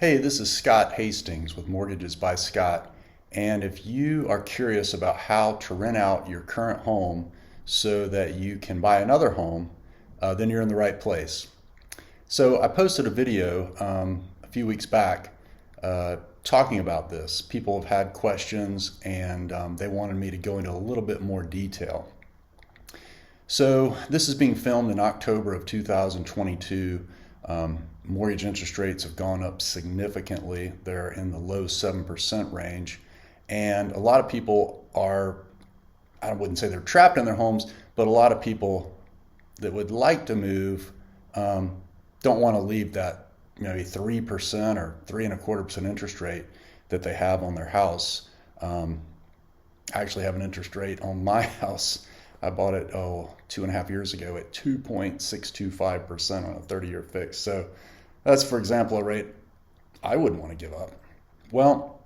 Hey, this is Scott Hastings with Mortgages by Scott. And if you are curious about how to rent out your current home so that you can buy another home, then you're in the right place. So I posted a video a few weeks back talking about this. People have had questions and they wanted me to go into a little bit more detail. So this is being filmed in October of 2022. Mortgage interest rates have gone up significantly. They're in the low 7% range. And a lot of people are, I wouldn't say they're trapped in their homes, but a lot of people that would like to move don't want to leave that maybe 3% or 3.25% interest rate that they have on their house. I actually have an interest rate on my house. I bought it 2.5 years ago at 2.625% on a 30-year fix. So that's, for example, a rate I wouldn't want to give up. Well,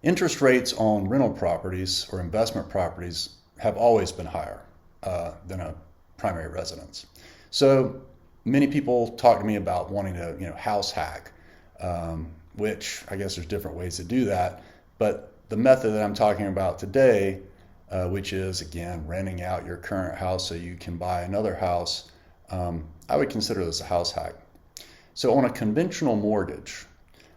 interest rates on rental properties or investment properties have always been higher than a primary residence. So many people talk to me about wanting to, house hack, which I guess there's different ways to do that. But the method that I'm talking about today, which is, again, renting out your current house so you can buy another house, I would consider this a house hack. So on a conventional mortgage,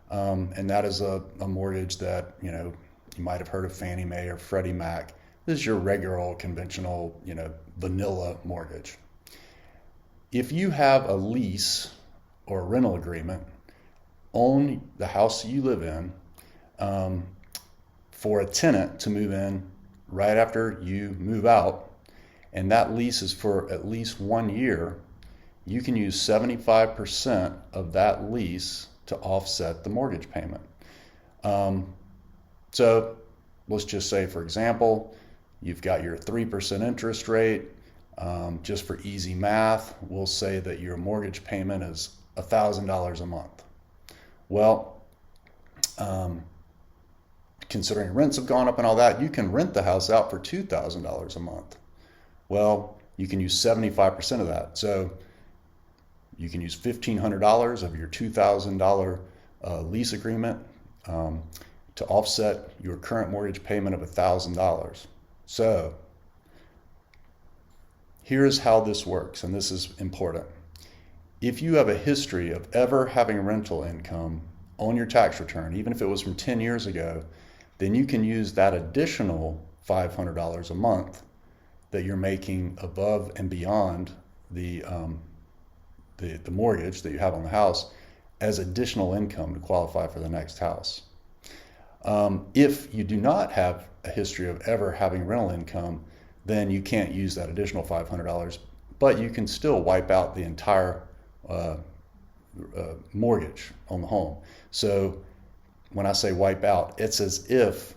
and that is a mortgage that, you might have heard of Fannie Mae or Freddie Mac. This is your regular old conventional, vanilla mortgage. If you have a lease or a rental agreement on the house you live in for a tenant to move in right after you move out, and that lease is for at least 1 year, you can use 75% of that lease to offset the mortgage payment. So let's just say, for example, you've got your 3% interest rate. Just for easy math, we'll say that your mortgage payment is $1,000 a month. Well, considering rents have gone up and all that, you can rent the house out for $2,000 a month. Well, you can use 75% of that. So you can use $1,500 of your $2,000 lease agreement to offset your current mortgage payment of $1,000. So here's how this works, and this is important. If you have a history of ever having rental income on your tax return, even if it was from 10 years ago, then you can use that additional $500 a month that you're making above and beyond the mortgage that you have on the house as additional income to qualify for the next house. If you do not have a history of ever having rental income, then you can't use that additional $500, but you can still wipe out the entire mortgage on the home. So when I say wipe out, it's as if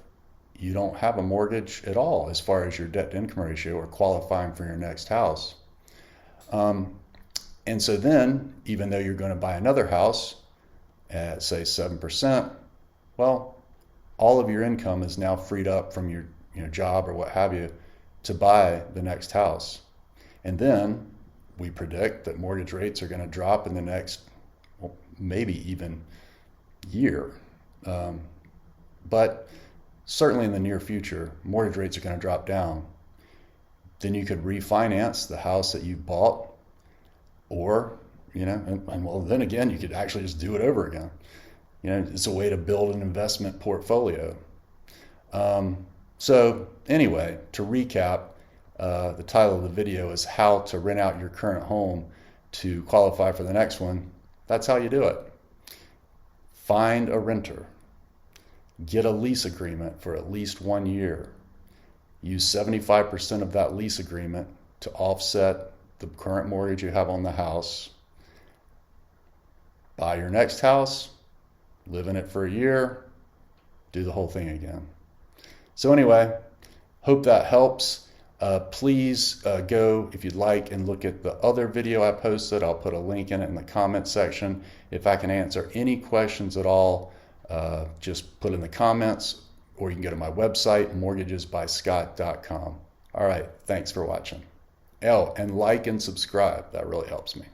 you don't have a mortgage at all as far as your debt to income ratio or qualifying for your next house. And so then, even though you're going to buy another house at, say, 7%, well, all of your income is now freed up from your job or what have you to buy the next house. And then we predict that mortgage rates are going to drop in the next, maybe even year. But certainly in the near future, mortgage rates are going to drop down. Then you could refinance the house that you bought, or, and then again, you could actually just do it over again. It's a way to build an investment portfolio. So anyway, to recap, the title of the video is How to Rent Out Your Current Home to Qualify for the Next One. That's how you do it. Find a renter. Get a lease agreement for at least 1 year. Use 75% of that lease agreement to offset the current mortgage you have on the house. Buy your next house, live in it for a year, do the whole thing again. So anyway, hope that helps. Please go, if you'd like, and look at the other video I posted. I'll put a link in it in the comment section. If I can answer any questions at all, just put in the comments, or you can go to my website, mortgagesbyscott.com. All right, thanks for watching. Oh, and like and subscribe. That really helps me.